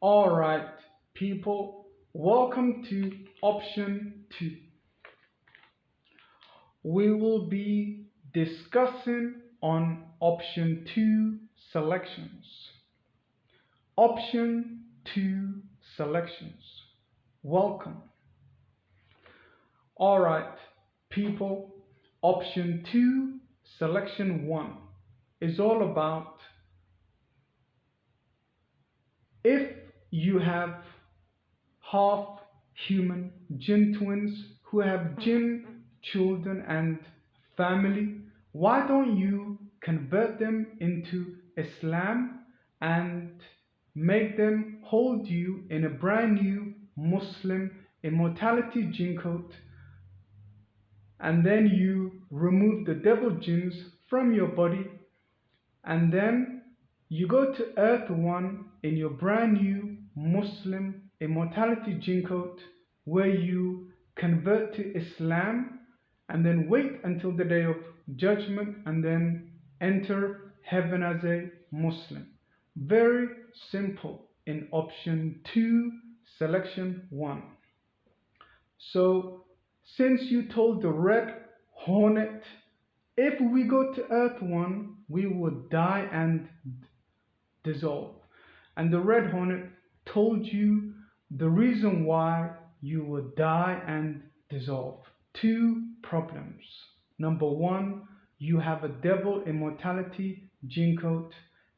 Alright, people, welcome to option 2. We will be discussing on option 2 selections. Option 2 selections. Welcome. Alright, people, option 2 selection 1 is all about if you have half human jinn twins who have jinn children and family, why don't you convert them into Islam and make them hold you in a brand new Muslim immortality jinn coat, and then you remove the devil jinns from your body, and then you go to Earth 1 in your brand new Muslim immortality jinn coat, where you convert to Islam and then wait until the day of judgment and then enter heaven as a Muslim. Very simple in option 2 selection 1. So since you told the red hornet, if we go to Earth 1 we would die and dissolve, and the red hornet told you the reason why you would die and dissolve. Two problems. Number one, you have a devil immortality jinn coat,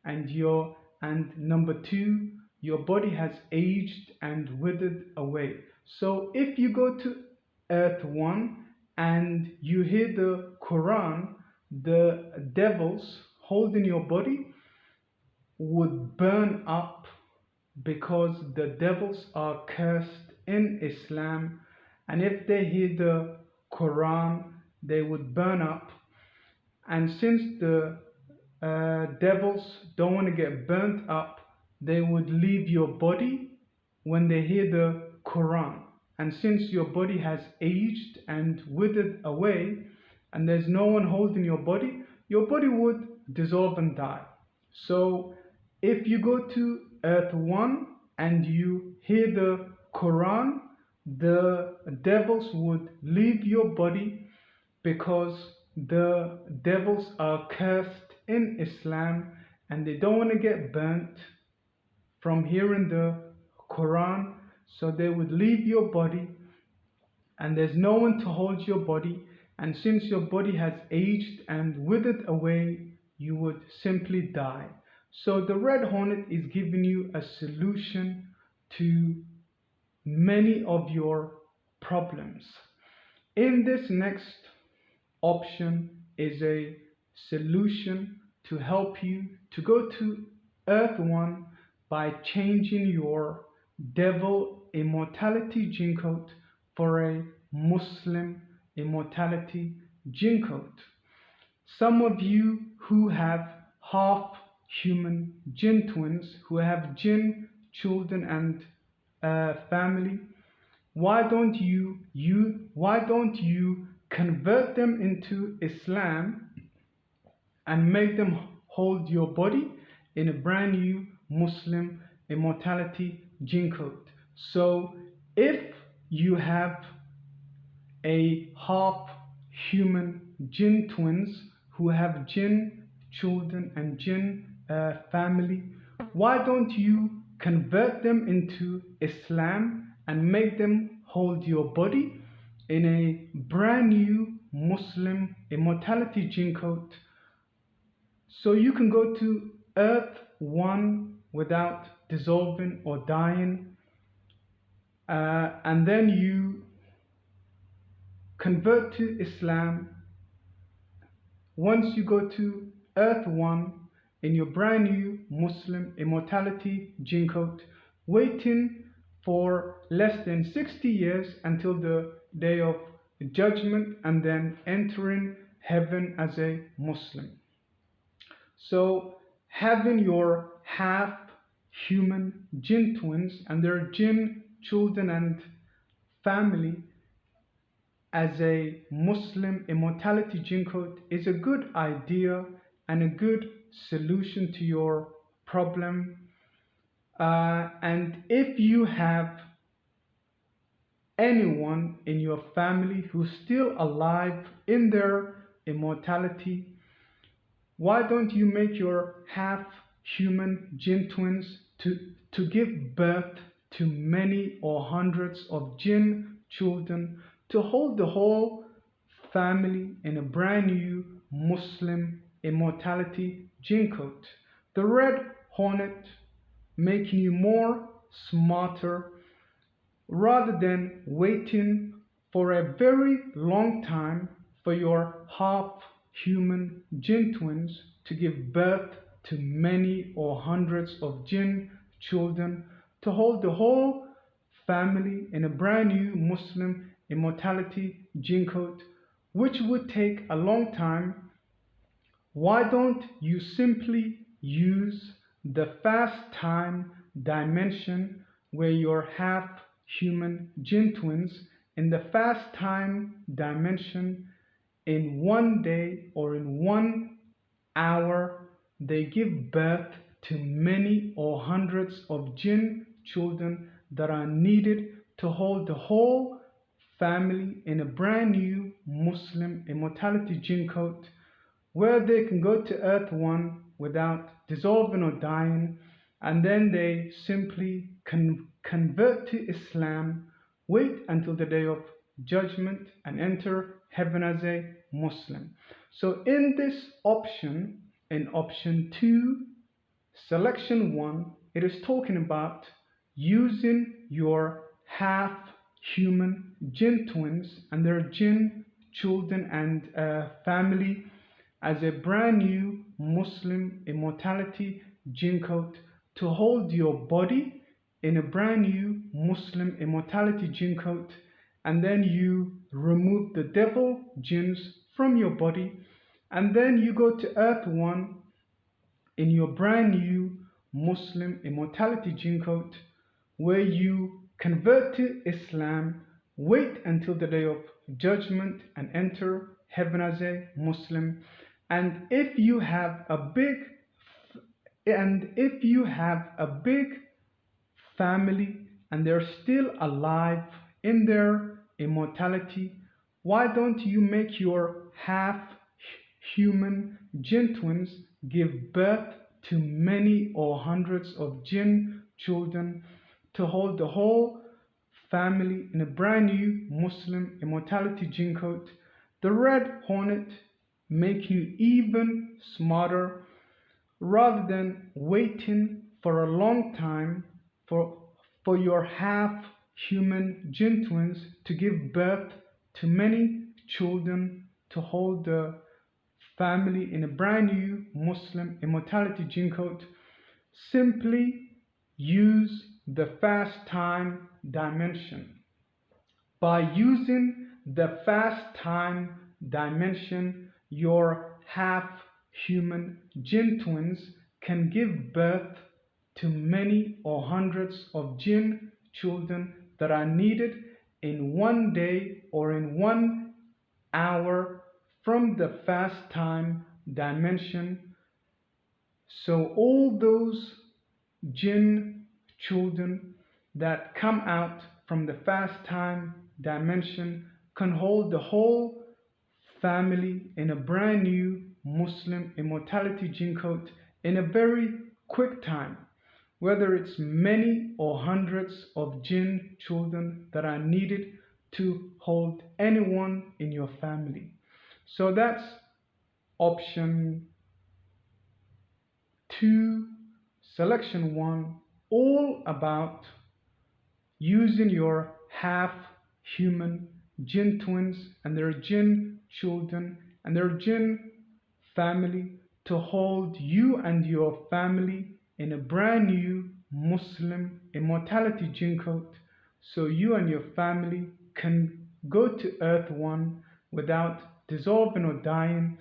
and number two, your body has aged and withered away. So if you go to Earth 1 and you hear the Quran, the devils holding your body would burn up, because the devils are cursed in Islam, and if they hear the Quran they would burn up. And since the devils don't want to get burnt up, they would leave your body when they hear the Quran. And since your body has aged and withered away and there's no one holding your body would dissolve and die. So if you go to Earth 1 and you hear the Quran, the devils would leave your body, because the devils are cursed in Islam and they don't want to get burnt from hearing the Quran. So they would leave your body and there's no one to hold your body, and since your body has aged and withered away, you would simply die. So the red hornet is giving you a solution to many of your problems. In this next option is a solution to help you to go to Earth 1 by changing your devil immortality jinn coat for a Muslim immortality jinn coat. Some of you who have half human jinn twins, who have jinn children and family, why don't you convert them into Islam and make them hold your body in a brand new Muslim immortality jinn coat? So if you have a half human jinn twins who have jinn children and jinn family, why don't you convert them into Islam and make them hold your body in a brand new Muslim immortality jinn coat, so you can go to Earth 1 without dissolving or dying, and then you convert to Islam. Once you go to Earth 1 in your brand new Muslim immortality jinn coat, waiting for less than 60 years until the day of judgment, and then entering heaven as a Muslim. So having your half human jinn twins and their jinn children and family as a Muslim immortality jinn coat is a good idea and a good solution to your problem. And if you have anyone in your family who's still alive in their immortality, why don't you make your half human jinn twins to give birth to many or hundreds of jinn children to hold the whole family in a brand new Muslim immortality jinn coat? The red hornet making you more smarter rather than waiting for a very long time for your half human jinn twins to give birth to many or hundreds of jinn children to hold the whole family in a brand new Muslim immortality jinn coat, which would take a long time. Why don't you simply use the fast time dimension where you're half human jinn twins in the fast time dimension in 1 day or in 1 hour they give birth to many or hundreds of jinn children that are needed to hold the whole family in a brand new Muslim immortality jinn coat where they can go to Earth One without dissolving or dying, and then they simply convert to Islam, wait until the day of judgment, and enter heaven as a Muslim. So, in this option, in option 2, selection 1, it is talking about using your half human jinn twins and their jinn children and family as a brand new Muslim immortality jinn coat to hold your body in a brand new Muslim immortality jinn coat, and then you remove the devil jinns from your body, and then you go to Earth One in your brand new Muslim immortality jinn coat, where you convert to Islam, wait until the day of judgment, and enter heaven as a Muslim. And if you have a big family and they're still alive in their immortality, why don't you make your half human jinn twins give birth to many or hundreds of jinn children to hold the whole family in a brand new Muslim immortality jinn coat? The red hornet make you even smarter rather than waiting for a long time for, for your half human jinn twins to give birth to many children to hold the family in a brand new Muslim immortality jinn coat. Simply use the fast time dimension. By using the fast time dimension, your half human jinn twins can give birth to many or hundreds of jinn children that are needed in 1 day or in 1 hour from the fast time dimension. So all those jinn children that come out from the fast time dimension can hold the whole family in a brand new Muslim immortality jinn coat in a very quick time, whether it's many or hundreds of jinn children that are needed to hold anyone in your family. So that's option 2, selection 1, all about using your half human jinn twins and their jinn children and their jinn family to hold you and your family in a brand new Muslim immortality jinn coat so you and your family can go to Earth One without dissolving or dying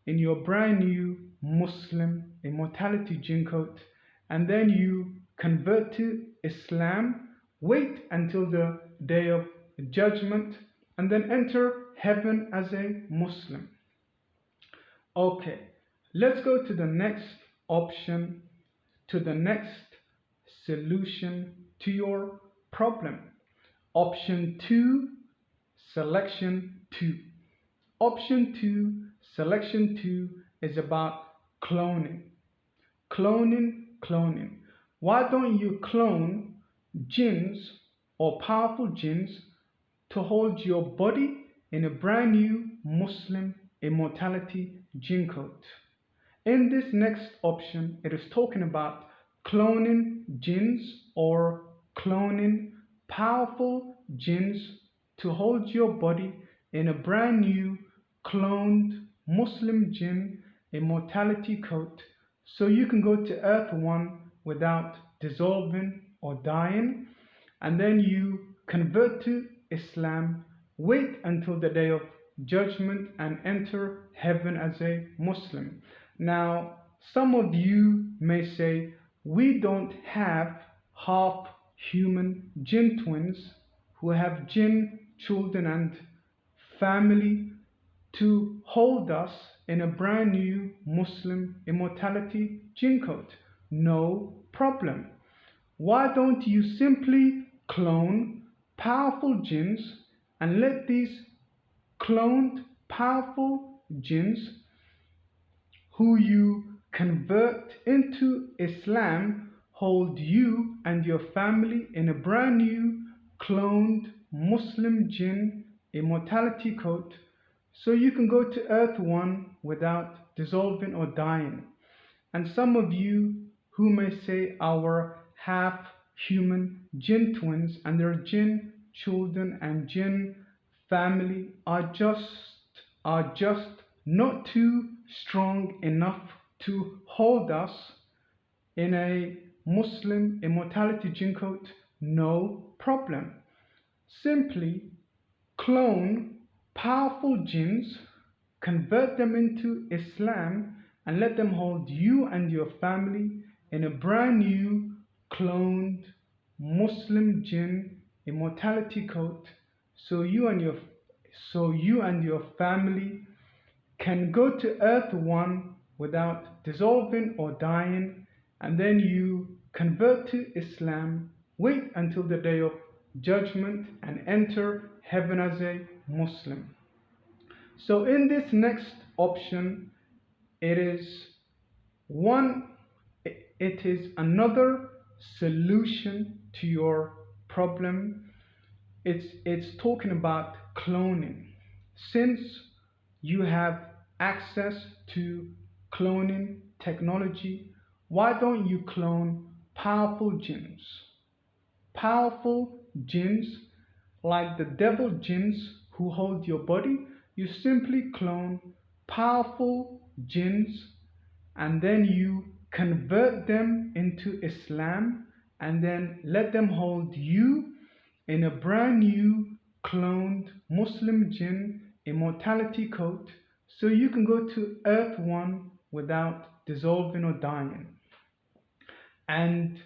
in your brand new Muslim immortality jinn coat, and then you convert to Islam, wait until the day of judgment, and then enter heaven as a Muslim. Okay, let's go to the next option, to the next solution to your problem. Option 2, selection 2. Option 2, selection 2 is about cloning. Cloning. Why don't you clone jinns or powerful jinns to hold your body in a brand new Muslim immortality jinn code? In this next option, it is talking about cloning jinns or cloning powerful jinns to hold your body in a brand new cloned Muslim jinn immortality coat so you can go to Earth 1 without dissolving or dying, and then you convert to Islam, wait until the day of judgment, and enter heaven as a Muslim. Now, some of you may say, we don't have half human jinn twins who have jinn children and family to hold us in a brand new Muslim immortality jinn code. No problem. Why don't you simply clone powerful jinns and let these cloned powerful jinns who you convert into Islam hold you and your family in a brand new cloned Muslim jinn immortality coat so you can go to Earth 1 without dissolving or dying. And some of you who may say our half human jinn twins and their jinn children and jinn family are just not too strong enough to hold us in a Muslim immortality jinn coat. No problem. Simply clone powerful jinns, convert them into Islam, and let them hold you and your family in a brand new cloned Muslim jinn immortality coat so you and your family can go to Earth 1 without dissolving or dying, and then you convert to Islam, wait until the day of judgment, and enter heaven as a Muslim. So in this next option, it is one it is another solution to your problem. It's talking about cloning. Since you have access to cloning technology, why don't you clone powerful jinns? Powerful jinns like the devil jinns who hold your body. You simply clone powerful jinns and then you convert them into Islam and then let them hold you in a brand new cloned Muslim jinn immortality coat so you can go to Earth 1 without dissolving or dying. And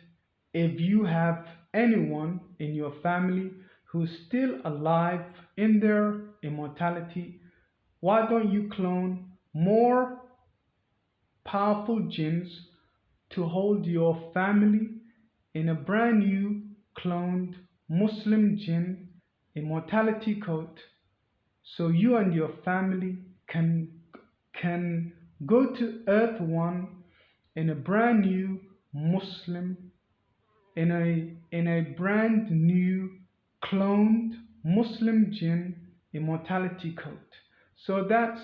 if you have anyone in your family who's still alive in their immortality, why don't you clone more powerful jinns to hold your family in a brand new cloned Muslim jinn immortality coat so you and your family can go to Earth 1 in a brand new Muslim in a brand new cloned Muslim jinn immortality coat. So that's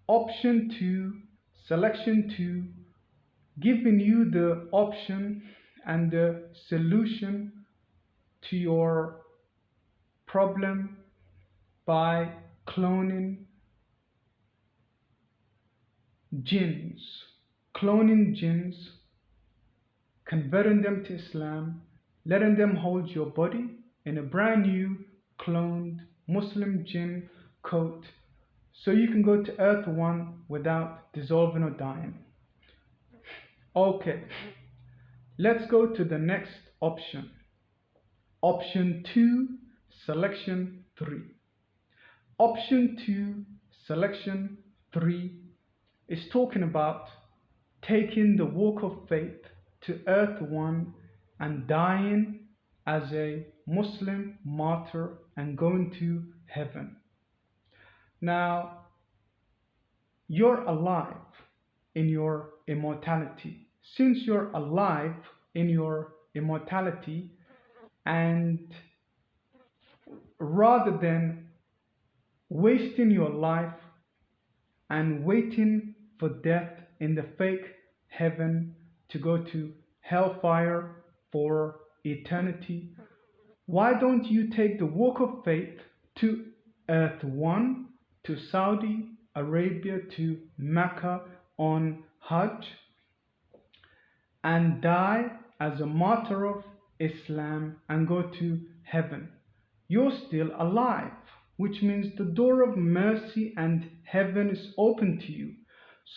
option 2, selection 2, giving you the option and the solution to your problem by cloning jinns, converting them to Islam, letting them hold your body in a brand new cloned Muslim jinn coat so you can go to Earth 1 without dissolving or dying. Okay, let's go to the next option. Option 2, selection 3. Option 2, selection 3 is talking about taking the walk of faith to Earth 1 and dying as a Muslim martyr and going to heaven. Now, you're alive in your immortality. Since you're alive in your immortality, and rather than wasting your life and waiting for death in the fake heaven to go to hellfire for eternity, why don't you take the walk of faith to Earth 1, to Saudi Arabia, to Mecca on Hajj, and die as a martyr of Islam and go to heaven? You're still alive, which means the door of mercy and heaven is open to you.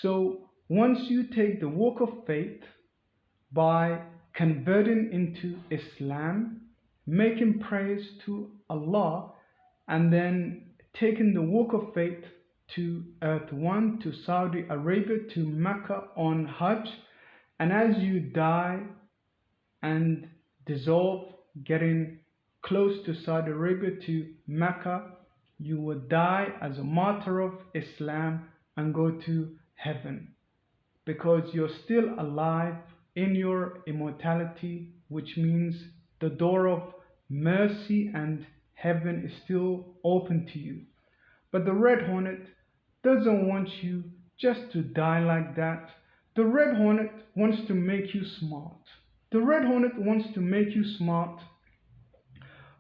So once you take the walk of faith by converting into Islam, making praise to Allah, and then taking the walk of faith to Earth 1, to Saudi Arabia, to Mecca on Hajj, and as you die and dissolve, getting close to Saudi Arabia, to Mecca, you will die as a martyr of Islam and go to heaven, because you're still alive in your immortality, which means the door of mercy and heaven is still open to you. But the Red Hornet doesn't want you just to die like that. The Red Hornet wants to make you smart. The Red Hornet wants to make you smart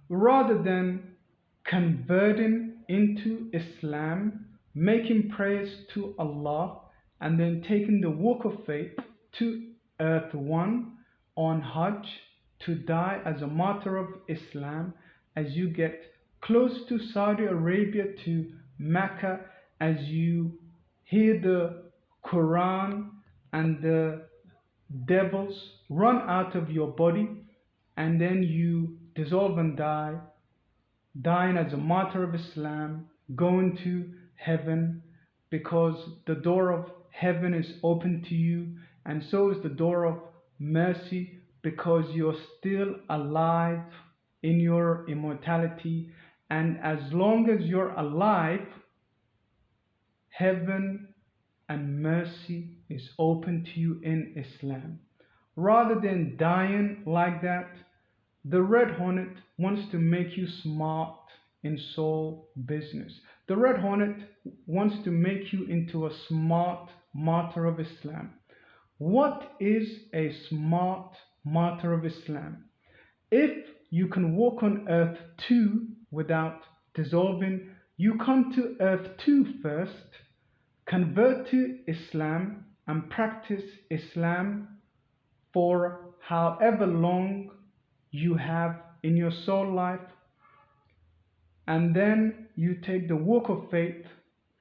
rather than converting into Islam, making praise to Allah, and then taking the walk of faith to Earth 1 on Hajj to die as a martyr of Islam. As you get close to Saudi Arabia, to Mecca, as you hear the Quran and the devils run out of your body, and then you dissolve and die, dying as a martyr of Islam, going to heaven, because the door of heaven is open to you, and so is the door of mercy, because you're still alive in your immortality. And as long as you're alive, heaven and mercy is open to you in Islam. Rather than dying like that, the Red Hornet wants to make you smart in soul business. The Red Hornet wants to make you into a smart martyr of Islam. What is a smart martyr of Islam? If you can walk on Earth 2 without dissolving, you come to Earth 2 first, convert to Islam, and practice Islam for however long you have in your soul life, and then you take the walk of faith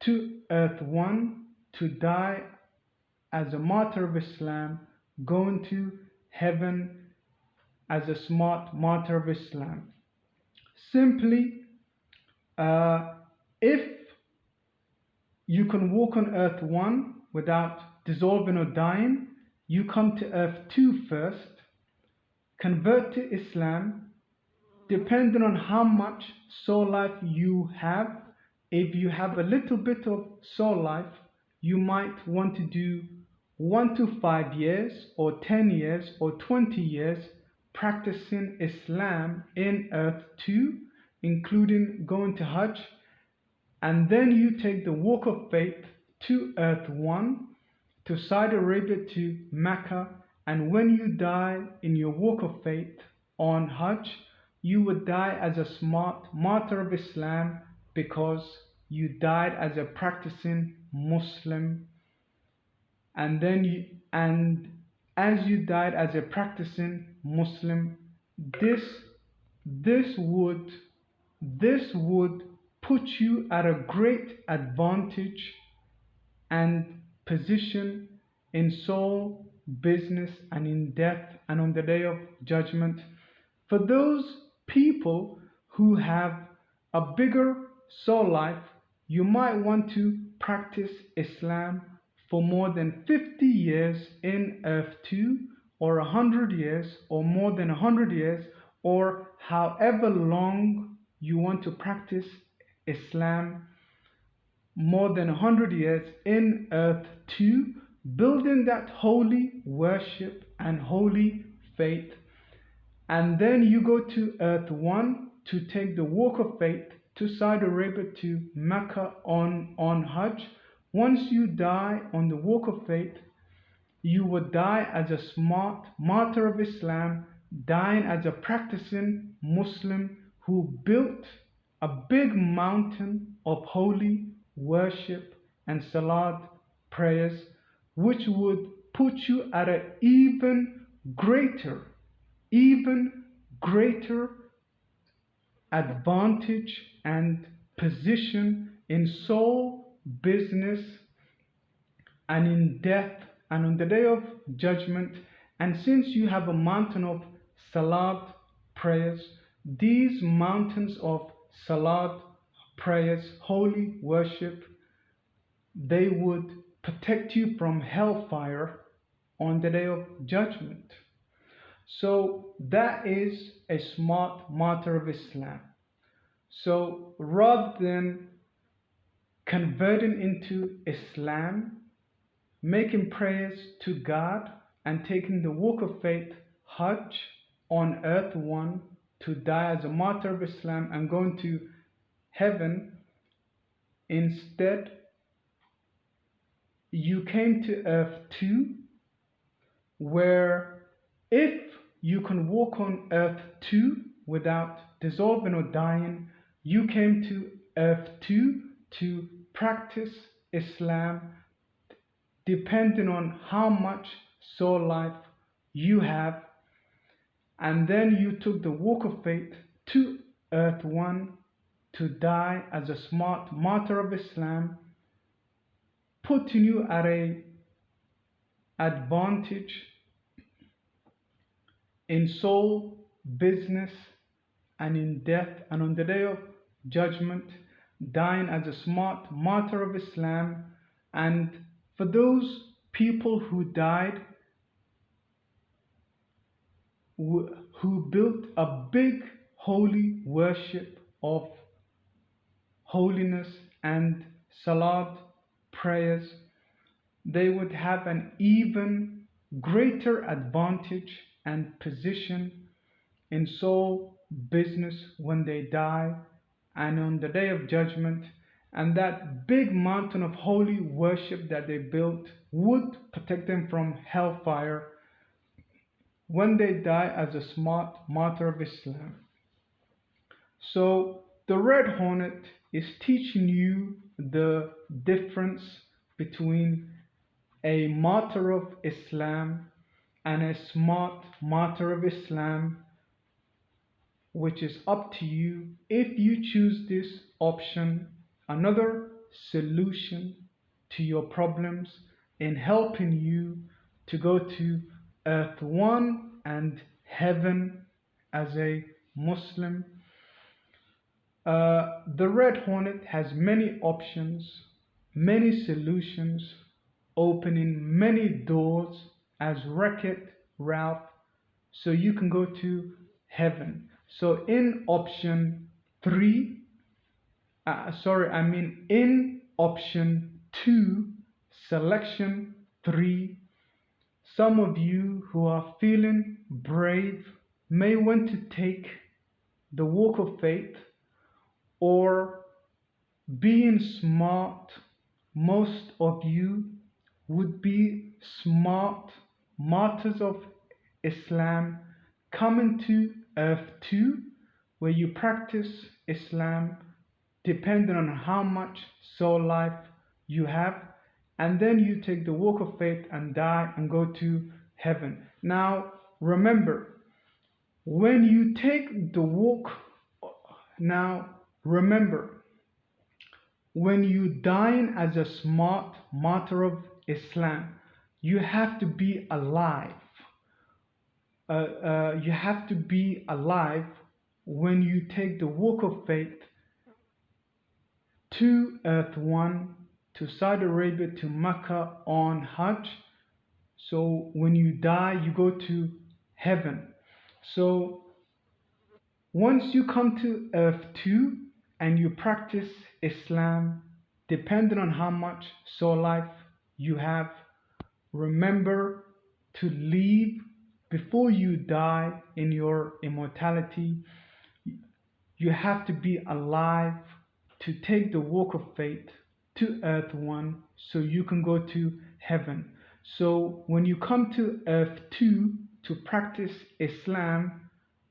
to Earth 1 to die as a martyr of Islam, going to heaven as a smart martyr of Islam. Simply, if you can walk on Earth 1 without dissolving or dying, you come to Earth 2 first, convert to Islam, depending on how much soul life you have. If you have a little bit of soul life, you might want to do 1 to 5 years or 10 years or 20 years practicing Islam in Earth 2, including going to Hajj, and then you take the walk of faith to Earth 1, to Saudi Arabia, to Mecca, and when you die in your walk of faith on Hajj, you would die as a smart martyr of Islam, because you died as a practicing Muslim. And then as you died as a practicing Muslim, this would put you at a great advantage and position in soul business and in death and on the day of judgment. For those people who have a bigger soul life, you might want to practice Islam for more than 50 years in Earth 2, or 100 years or more than 100 years, or however long you want to practice Islam, more than 100 years in earth 2, building that holy worship and holy faith. And then you go to earth 1 to take the walk of faith to Saudi Arabia, to Mecca on Hajj. Once you die on the walk of faith, you would die as a smart martyr of Islam, dying as a practicing Muslim who built a big mountain of holy worship and salat prayers, which would put you at an even greater advantage and position in soul, business, and in death and on the day of judgment. And since you have a mountain of salat prayers, these mountains of salat prayers, holy worship, they would protect you from hellfire on the day of judgment. So that is a smart martyr of Islam. So rather than converting into Islam, making prayers to God, and taking the walk of faith, Hajj, on earth 1 to die as a martyr of Islam and going to heaven, instead you came to earth 2, where if you can walk on earth 2 without dissolving or dying, you came to earth 2 to practice Islam, depending on how much soul life you have. And then you took the walk of faith to earth 1 to die as a smart martyr of Islam, putting you at a advantage in soul, business, and in death, and on the day of judgment, dying as a smart martyr of Islam. And for those people who died, who built a big holy worship of holiness and salat prayers, they would have an even greater advantage and position in soul, business when they die and on the day of judgment. And that big mountain of holy worship that they built would protect them from hellfire when they die as a smart martyr of Islam. So the Red Hornet is teaching you the difference between a martyr of Islam and a smart martyr of Islam, which is up to you. If you choose this option, another solution to your problems in helping you to go to earth 1 and heaven as a Muslim. The Red Hornet has many options, many solutions, opening many doors as Wreck-It Ralph, so you can go to heaven. So in option 3, in option 2, selection 3, some of you who are feeling brave may want to take the walk of faith, or being smart, most of you would be smart martyrs of Islam, coming to earth 2, where you practice Islam depending on how much soul life you have, and then you take the walk of faith and die and go to heaven. Now remember, when you take the walk, when you dying as a smart martyr of Islam, you have to be alive. You have to be alive when you take the walk of faith to earth 1, to Saudi Arabia, to Mecca on Hajj. So when you die, you go to heaven. So once you come to earth too and you practice Islam, depending on how much soul life you have, remember to leave before you die in your immortality. You have to be alive to take the walk of faith to earth one so you can go to heaven. So when you come to earth two to practice Islam,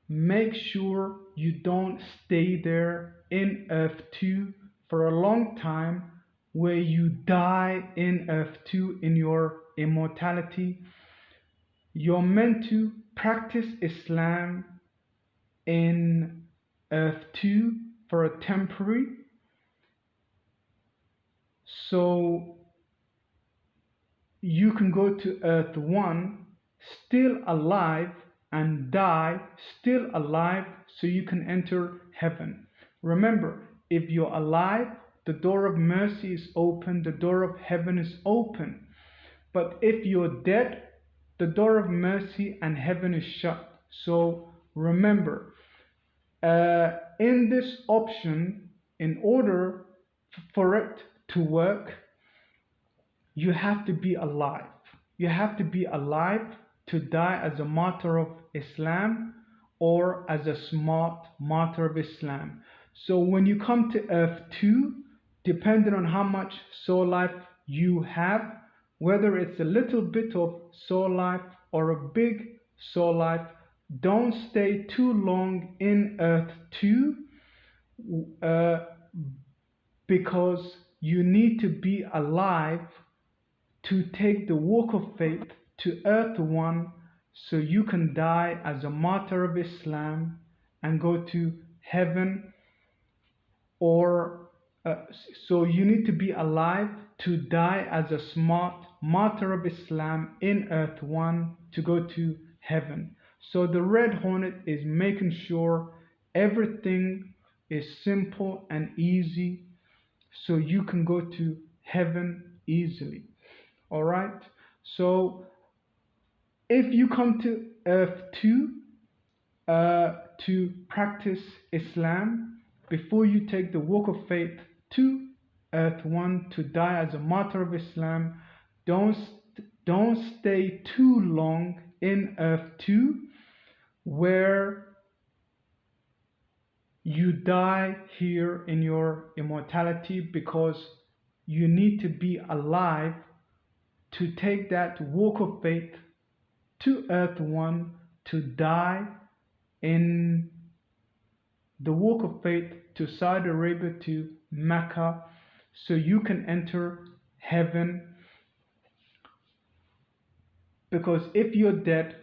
make sure you don't stay there in earth two for a long time where you die in earth two in your immortality. You're meant to practice Islam in earth 2 for a temporary. So you can go to earth 1 still alive and die still alive so you can enter heaven. Remember, if you're alive, the door of mercy is open, the door of heaven is open. But if you're dead, the door of mercy and heaven is shut. So remember, in this option, in order for it to work, you have to be alive. You have to be alive to die as a martyr of Islam or as a smart martyr of Islam. So when you come to earth 2, depending on how much soul life you have, whether it's a little bit of soul life or a big soul life, don't stay too long in earth 2 uh, because you need to be alive to take the walk of faith to earth 1 so you can die as a martyr of Islam and go to heaven, or so you need to be alive to die as a smart martyr of Islam in earth 1 to go to heaven. So the red hornet is making sure everything is simple and easy so you can go to heaven easily. All right. So if you come to earth 2 to practice Islam before you take the walk of faith to earth 1 to die as a martyr of Islam, don't don't stay too long in earth 2 where you die here in your immortality, because you need to be alive to take that walk of faith to earth 1 to die in the walk of faith to Saudi Arabia, to Mecca, so you can enter heaven. Because if you're dead,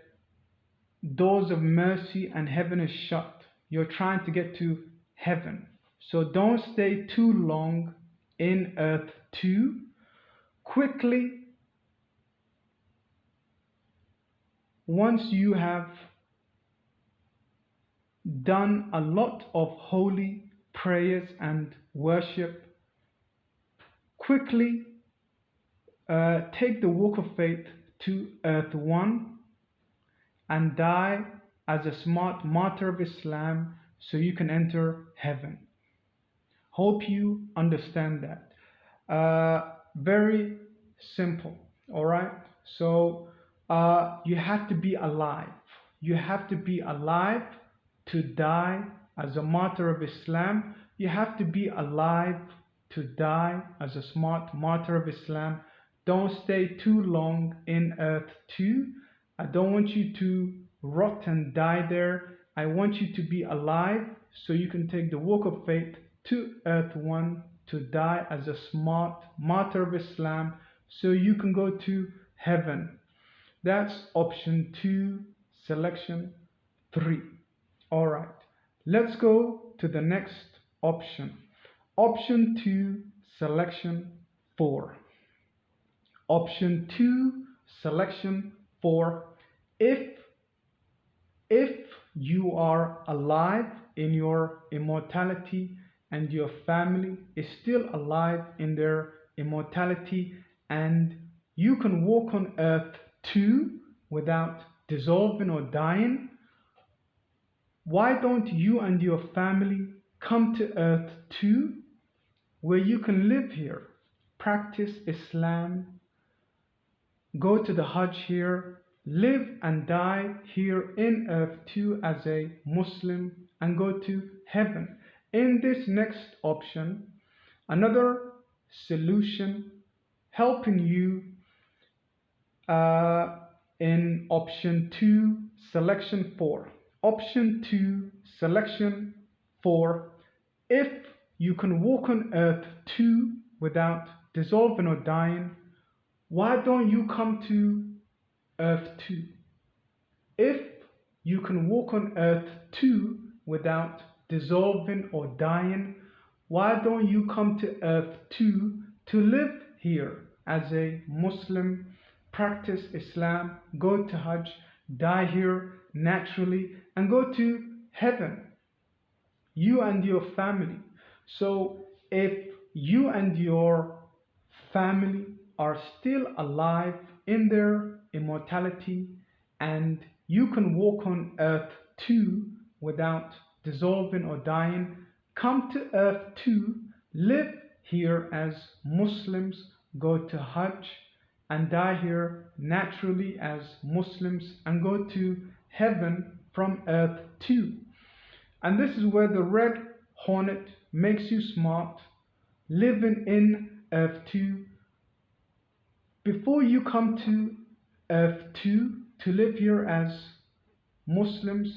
doors of mercy and heaven is shut. You're trying to get to heaven. So don't stay too long in earth 2. Quickly, once you have done a lot of holy prayers and worship, quickly take the walk of faith to earth 1 and die as a smart martyr of Islam so you can enter heaven. Hope you understand that. Very simple, all right? So you have to be alive. You have to be alive to die as a martyr of Islam. You have to be alive to die as a smart martyr of Islam. Don't stay too long in earth 2. I don't want you to rot and die there. I want you to be alive so you can take the walk of faith to earth 1 to die as a smart martyr of Islam so you can go to heaven. That's option 2, selection 3. All right, let's go to the next option. Option 2, selection 4. Option 2, selection 4. If you are alive in your immortality and your family is still alive in their immortality and you can walk on earth 2 without dissolving or dying? Why don't you and your family come to Earth 2 where you can live here, practice Islam, go to the Hajj here, live and die here in Earth 2 as a Muslim, and go to heaven? In this next option, another solution helping you uh, in option 2, selection 4. Option 2, selection 4. If you can walk on Earth 2 without dissolving or dying, why don't you come to Earth 2? If you can walk on Earth 2 without dissolving or dying, why don't you come to Earth 2 to live here as a Muslim, practice Islam, go to Hajj, die here naturally, and go to heaven, you and your family? So if you and your family are still alive in their immortality and you can walk on Earth 2 without dissolving or dying, come to Earth 2, live here as Muslims, go to Hajj, and die here naturally as Muslims, and go to heaven from Earth 2. And this is where the red hornet makes you smart, living in Earth 2. Before you come to Earth 2 to live here as Muslims,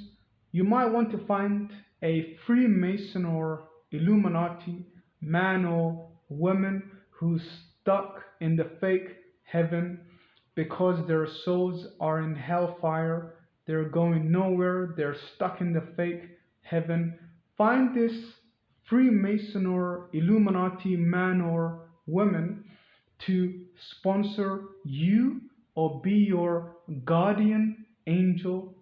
you might want to find a Freemason or Illuminati man or woman who's stuck in the fake heaven because their souls are in hellfire, they're going nowhere, they're stuck in the fake heaven. Find this Freemason or Illuminati man or woman to sponsor you or be your guardian angel,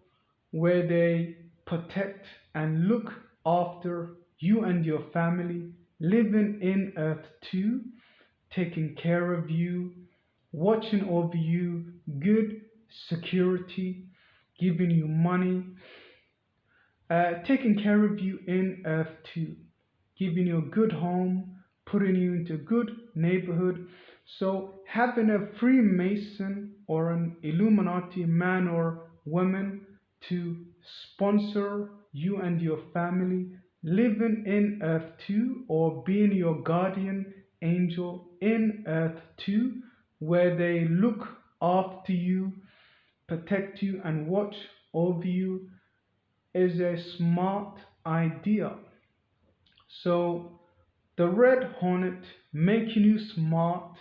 where they protect and look after you and your family, living in Earth 2, taking care of you, watching over you, good security, giving you money, taking care of you in Earth 2, giving you a good home, putting you into a good neighborhood. So having a Freemason or an Illuminati man or woman to sponsor you and your family living in Earth 2, or being your guardian angel in Earth 2, where they look after you, protect you, and watch over you, is a smart idea. So the red hornet making you smart,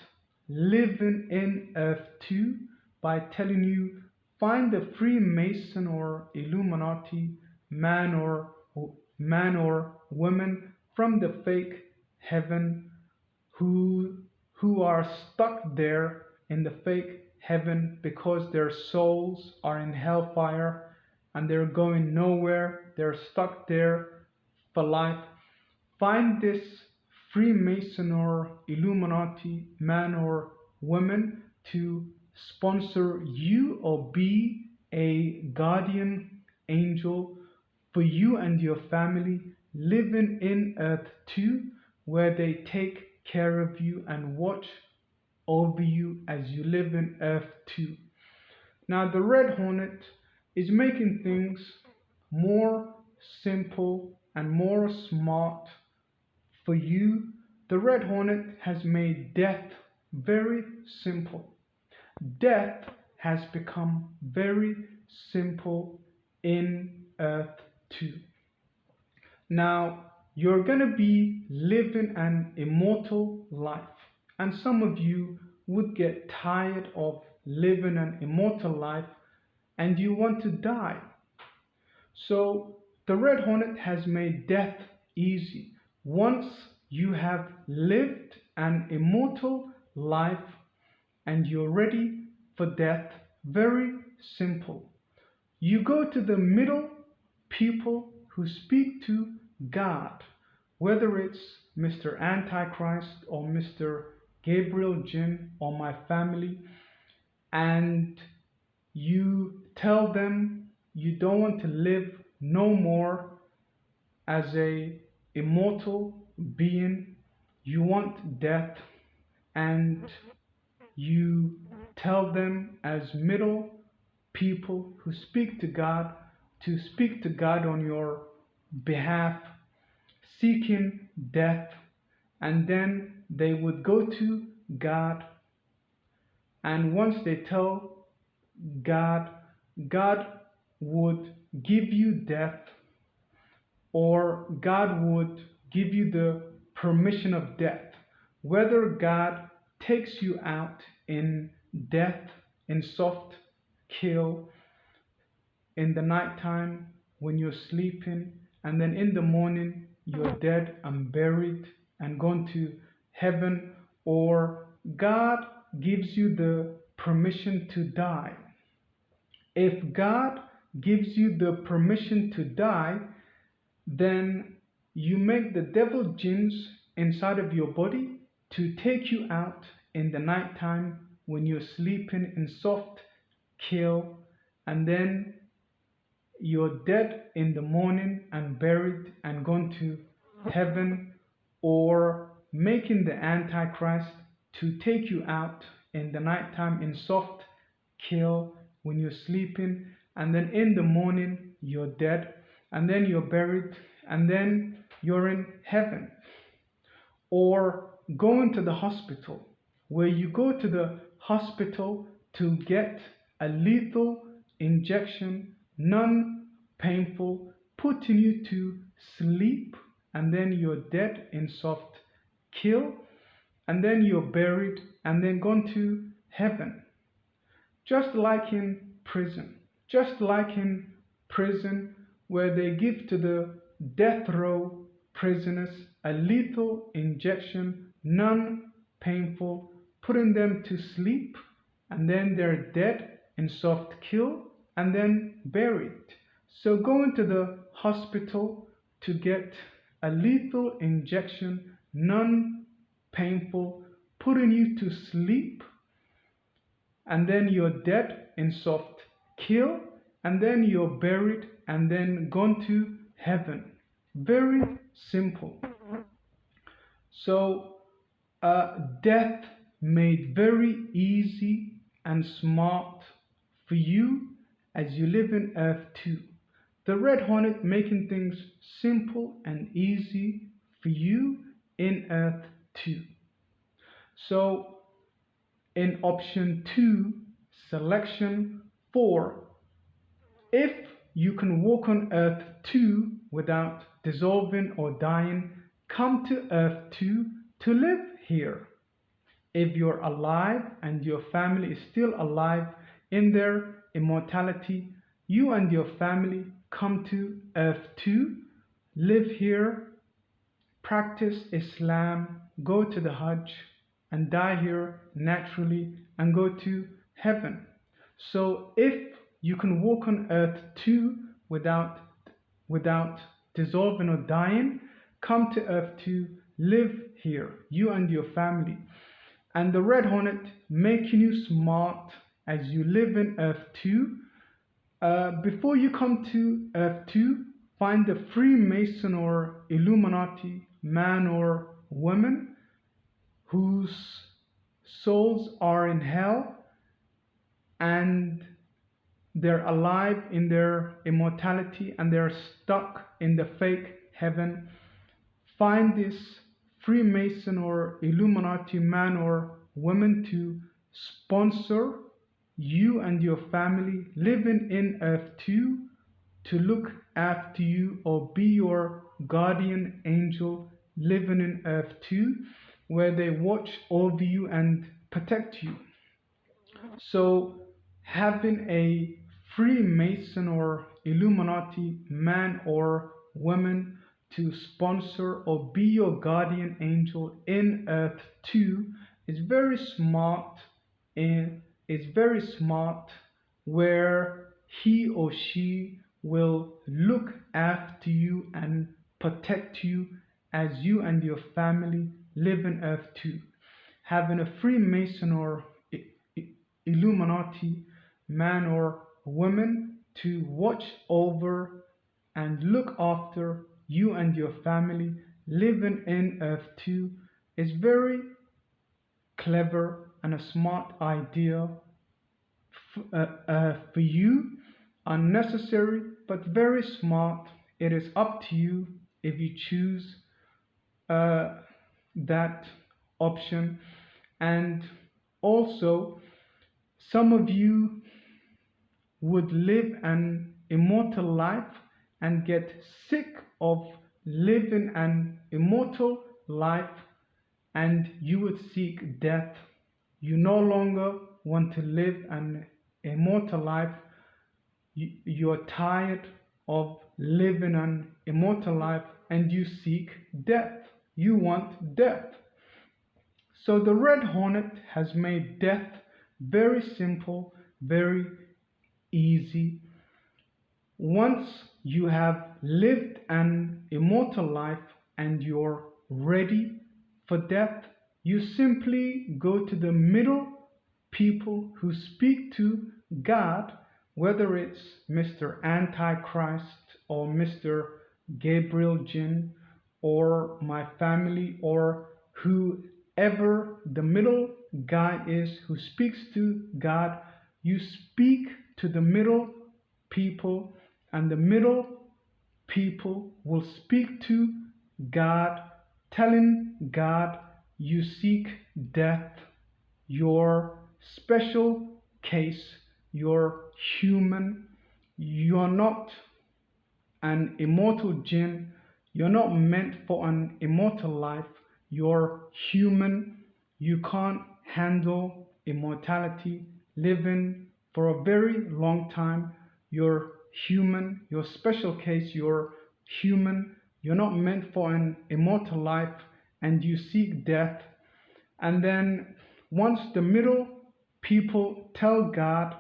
living in Earth 2, by telling you find a Freemason or Illuminati man or woman from the fake heaven who are stuck there in the fake heaven because their souls are in hellfire and they're going nowhere, they're stuck there for life. Find this Freemason or Illuminati man or woman to sponsor you or be a guardian angel for you and your family living in Earth 2, where they take care of you and watch over you as you live in Earth 2. Now, the red hornet is making things more simple and more smart for you. The red hornet has made death very simple. Death has become very simple in Earth 2. Now, you're going to be living an immortal life, and some of you would get tired of living an immortal life and you want to die. So, the red hornet has made death easy. Once you have lived an immortal life and you're ready for death, very simple. You go to the middle people who speak to God, whether it's Mr. Antichrist or Mr. Gabriel Jinn or my family, and You tell them you don't want to live no more as a immortal being. You want death, and you tell them as middle people who speak to God to speak to God on your behalf, seeking death, and then they would go to God, and once they tell God, God would give you death, or God would give you the permission of death. Whether God takes you out in death, in soft kill, in the nighttime when you're sleeping, and then in the morning you're dead and buried and gone to heaven, or God gives you the permission to die. If God gives you the permission to die, then you make the devil jinns inside of your body to take you out in the nighttime when you're sleeping in soft kill, and then you're dead in the morning and buried and gone to heaven, or making the Antichrist to take you out in the nighttime in soft kill when you're sleeping, and then in the morning you're dead, and then you're buried, and then you're in heaven. Or going to the hospital, where you go to the hospital to get a lethal injection, non painful, putting you to sleep, and then you're dead in soft kill, and then you're buried, and then gone to heaven. Just like in prison, just like in prison, where they give to the death row prisoners a lethal injection, non painful, putting them to sleep, and then they're dead in soft kill and then buried. So going to the hospital to get a lethal injection, non painful, putting you to sleep, and then you're dead in soft kill, and then you're buried and then gone to heaven. Very simple. So, death made very easy and smart for you as you live in Earth too. The Red Hornet making things simple and easy for you in Earth too. So, in option 2, selection 4, if you can walk on Earth 2 without dissolving or dying, come to Earth 2 to live here. If you're alive and your family is still alive in their immortality, you and your family come to Earth 2, live here, practice Islam, go to the Hajj, and die here naturally and go to heaven. So if you can walk on earth too without dissolving or dying, come to earth to live here, you and your family. And the Red Hornet making you smart as you live in earth too. Before you come to earth too, find the Freemason or Illuminati man or woman whose souls are in hell and they're alive in their immortality and they're stuck in the fake heaven. Find this Freemason or Illuminati man or woman to sponsor you and your family living in earth too, to look after you or be your guardian angel living in earth too, where they watch over you and protect you. So having a Freemason or Illuminati man or woman to sponsor or be your guardian angel in earth too is very smart, and is very smart, where he or she will look after you and protect you as you and your family live in earth too. Having a Freemason or Illuminati man or woman to watch over and look after you and your family living in Earth 2 is very clever and a smart idea for you, unnecessary but very smart. It is up to you if you choose uh, that option. And also, some of you would live an immortal life and get sick of living an immortal life, and you would seek death. You no longer want to live an immortal life. You're tired of living an immortal life and you seek death. You want death. So the Red Hornet has made death very simple, very easy. Once you have lived an immortal life and you're ready for death, you simply go to the middle people who speak to God, whether it's Mr. Antichrist or Mr. Gabriel Jinn or my family or whoever the middle guy is who speaks to God. You speak to the middle people, and the middle people will speak to God, telling God you seek death, your special case, you're human, you're not an immortal jinn, you're not meant for an immortal life, you're human, you can't handle immortality, living for a very long time, you're human, your special case, you're human, you're not meant for an immortal life, and you seek death. And then once the middle people tell God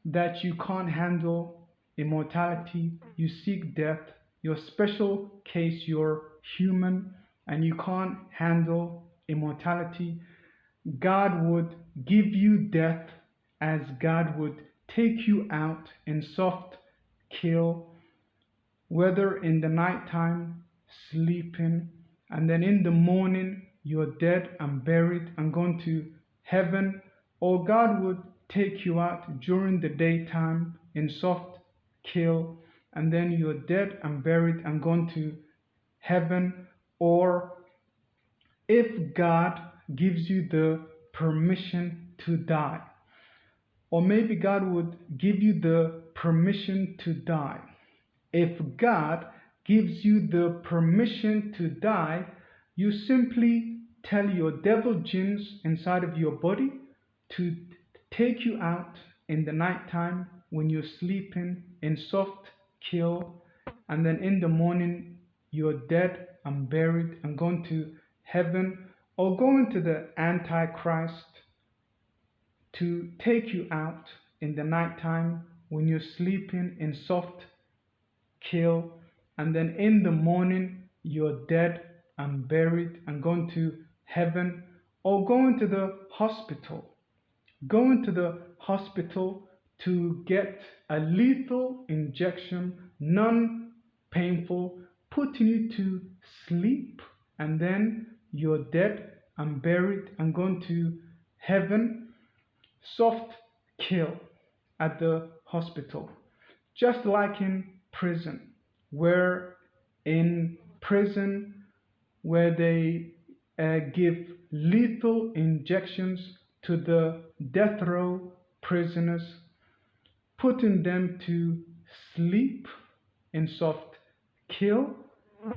that you can't handle immortality, you seek death, your special case, you're human and you can't handle immortality, God would give you death as God would take you out in soft kill, whether in the nighttime, sleeping, and then in the morning you're dead and buried and gone to heaven, or God would take you out during the daytime in soft kill, and then you're dead and buried and gone to heaven, or if God gives you the permission to die, or maybe God would give you the permission to die. If God gives you the permission to die, you simply tell your devil jinns inside of your body to take you out in the nighttime when you're sleeping in soft kill, and then in the morning you're dead and buried and gone to heaven, or going to the Antichrist to take you out in the nighttime when you're sleeping in soft kill, and then in the morning you're dead and buried and gone to heaven, or going to the hospital. Going to the hospital to get a lethal injection, non painful, putting you to sleep, and then you're dead and buried and gone to heaven. Soft kill at the hospital, just like in prison, where in prison where they give lethal injections to the death row prisoners, putting them to sleep in soft kill,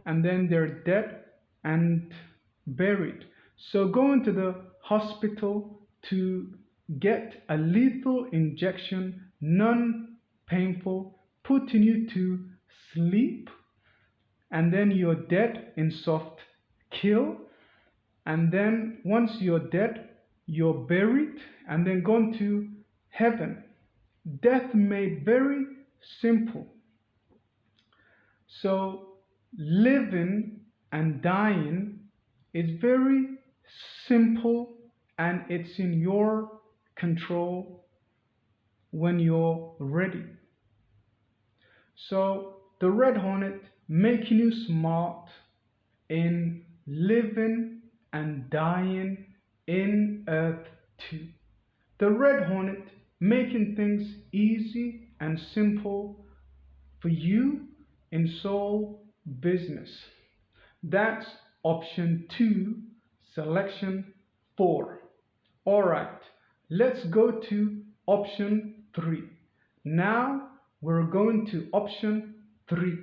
and then they're dead and buried. So going to the hospital to get a lethal injection, non-painful, putting you to sleep, and then you're dead in soft kill, and then once you're dead, you're buried and then gone to heaven. Death made very simple. So living and dying is very simple, and it's in your control when you're ready. So the Red Hornet making you smart in living and dying in Earth 2. The Red Hornet making things easy and simple for you in soul business. That's option 2, selection 4. Alright, let's go to option 3. Now we're going to option 3.